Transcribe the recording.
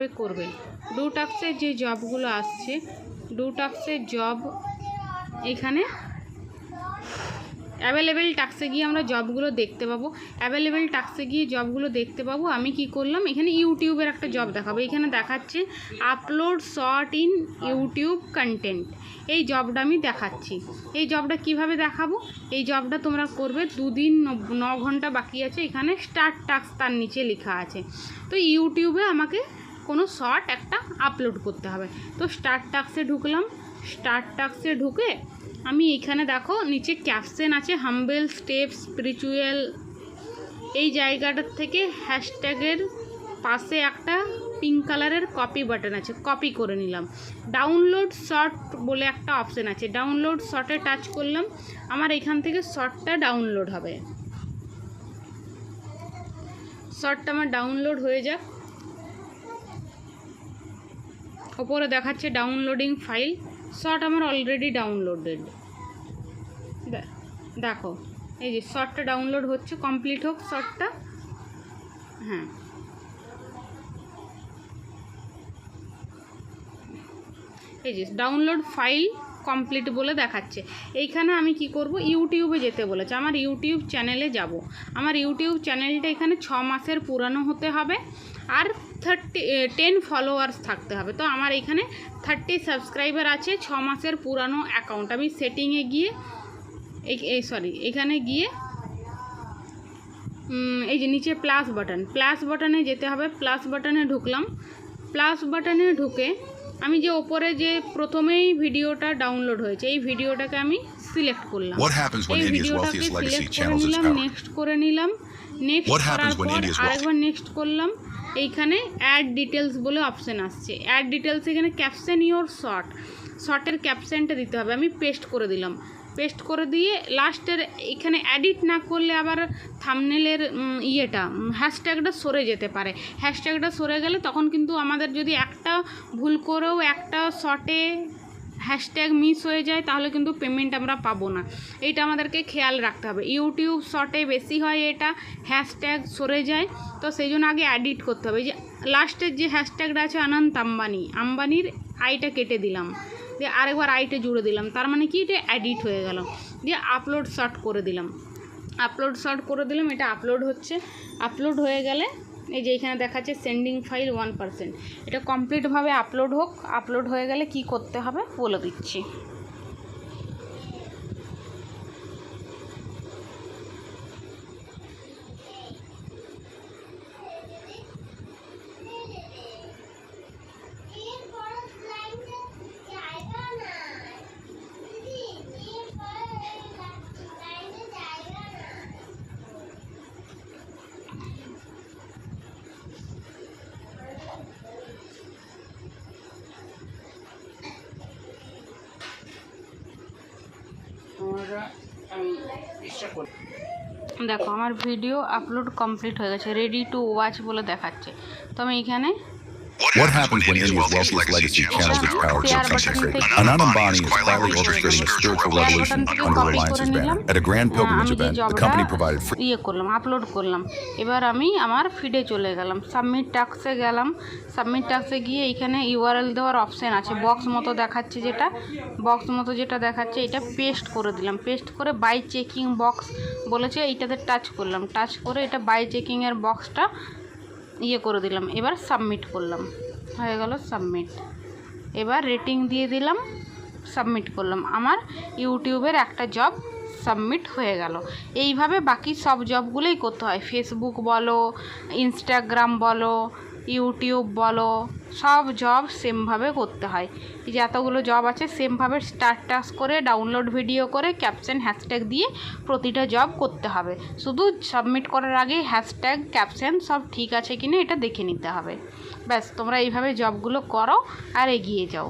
করবে। ডু টাস্কের যে জবগুলো আসছে, ডু টাস্কের জব এখানে অ্যাভেলেবেল টাস্কে গিয়ে আমরা জবগুলো দেখতে পাবো। অ্যাভেলেবেল টাস্কে গিয়ে জবগুলো দেখতে পাবো। আমি কি করলাম, এখানে ইউটিউবের একটা জব দেখাবো। এখানে দেখাচ্ছে upload short in YouTube content. এই জবটা আমি দেখাচ্ছি। এই জবটা কিভাবে দেখাবো, এই জবটা তোমরা করবে 2 দিন 9 ঘন্টা বাকি আছে। এখানে স্টার্ট টাস্ক তার নিচে লেখা আছে। তো ইউটিউবে আমাকে কোনো শর্ট একটা আপলোড করতে হবে। তো স্টার্ট টাস্কে ঢুকলাম। স্টার্ট টাস্কে ঢুকে আমি এখানে দেখো নিচে ক্যাপশন আছে হাম্বেল স্টেপ স্পিরিচুয়াল। এই জায়গাটার থেকে হ্যাশট্যাগের পাশে একটা পিঙ্ক কালারের কপি বাটন আছে, কপি করে নিলাম। ডাউনলোড শর্ট বলে একটা অপশান আছে, ডাউনলোড শর্টে টাচ করলাম। আমার এখান থেকে শর্টটা ডাউনলোড হবে। শর্টটা আমার ডাউনলোড হয়ে যাক। ওপরে দেখাচ্ছে ডাউনলোডিং ফাইল। শর্ট আমার অলরেডি ডাউনলোডেড। দেখো এই যে শর্টটা ডাউনলোড হচ্ছে, কমপ্লিট হোক শর্টটা। হ্যাঁ, এই যে ডাউনলোড ফাইল কমপ্লিট বলে দেখাচ্ছে। এইখানে আমি কি করব, ইউটিউবে যেতে বলেছে। আমার ইউটিউব চ্যানেলে যাব। আমার ইউটিউব চ্যানেলটা এখানে 6 মাসের পুরানো হতে হবে আর 10 ফলোয়ার্স থাকতে হবে। তো আমার এখানে 30 সাবস্ক্রাইবার আছে, 6 মাসের পুরানো অ্যাকাউন্ট। আমি সেটিংয়ে গিয়ে এখানে গিয়ে এই যে নিচে প্লাস বাটনে যেতে হবে। প্লাস বাটনে ঢুকলাম। প্লাস বাটনে ঢুকে আমি যে ওপরে যে প্রথমেই ভিডিওটা ডাউনলোড হয়েছে, এই ভিডিওটাকে আমি সিলেক্ট করলাম। এই ভিডিওটাকে সিলেক্ট করে নিলাম, নেক্সট করে নিলাম। নেক্সট করার পর আরেকবার নেক্সট করলাম। এইখানে অ্যাড ডিটেলস বলে অপশান আসছে। অ্যাড ডিটেলস এখানে ক্যাপশন ইওর শর্টের ক্যাপশনটা দিতে হবে। আমি পেস্ট করে দিলাম। পেস্ট করে দিয়ে লাস্টের এখানে এডিট না করলে আবার থাম্বনেলের হ্যাশট্যাগটা সরে যেতে পারে। হ্যাশট্যাগটা সরে গেলে তখন কিন্তু আমাদের যদি একটা ভুল করেও একটা শর্টে হ্যাশট্যাগ মিস হয়ে যায় তাহলে কিন্তু পেমেন্ট আমরা পাবো না। এইটা আমাদেরকে খেয়াল রাখতে হবে। ইউটিউব শর্টে বেশি হয় এটা, হ্যাশট্যাগ সরে যায়। তো সেই জন্য আগে এডিট করতে হবে। যে লাস্টের যে হ্যাশট্যাগটা আছে অনন্ত আম্বানির আইটা কেটে দিলাম, দিয়ে আরেকবার আইটে জুড়ে দিলাম। তার মানে কি, এটা এডিট হয়ে গেল। দিয়ে আপলোড শর্ট করে দিলাম। এটা আপলোড হচ্ছে। আপলোড হয়ে গেলে এই যে এখানে দেখাচ্ছে সেন্ডিং ফাইল 1%। এটা কমপ্লিটভাবে আপলোড হোক। আপলোড হয়ে গেলে কি করতে হবে বলে দিচ্ছি। দেখো আমার ভিডিও আপলোড কমপ্লিট হয়ে গেছে, রেডি টু ওয়াচ বলে দেখাচ্ছে। তো আমি এখানে What happens when India's wealthiest legacy channels its power to concentrate? Anand Ambani is quietly orchestrating a spiritual revolution under Reliance's banner. At a grand pilgrimage event, the company provided free... upload করলাম। এবার আমি আমার ফিডে চলে গেলাম। Submit টাস্কে গেলাম। Submit টাস্কে গিয়ে এখানে URL দেওয়ার অপশান আছে। বক্স মতো যেটা দেখাচ্ছে এটা পেস্ট করে দিলাম। পেস্ট করে বাই চেকিং বক্স বলেছে, এইটাতে টাচ করলাম। টাচ করে এটা বাই চেকিংয়ের বক্সটা করে দিলাম। এবার সাবমিট করলাম, হয়ে গেল সাবমিট। এবার রেটিং দিয়ে দিলাম, সাবমিট করলাম। আমার ইউটিউবের একটা জব সাবমিট হয়ে গেল। এইভাবে বাকি সব জবগুলোই করতে হয়। ফেসবুক বলো, ইনস্টাগ্রাম বলো, ইউটিউব বলো, সব জব সেমভাবে করতে হয়। এই যে এতগুলো জব আছে সেমভাবে স্টার্ট টাস্ক করে ডাউনলোড ভিডিও করে ক্যাপশন হ্যাশট্যাগ দিয়ে প্রতিটা জব করতে হবে। শুধু সাবমিট করার আগে হ্যাশট্যাগ ক্যাপশন সব ঠিক আছে কিনা এটা দেখে নিতে হবে। ব্যাস, তোমরা এইভাবে জবগুলো করো আর এগিয়ে যাও।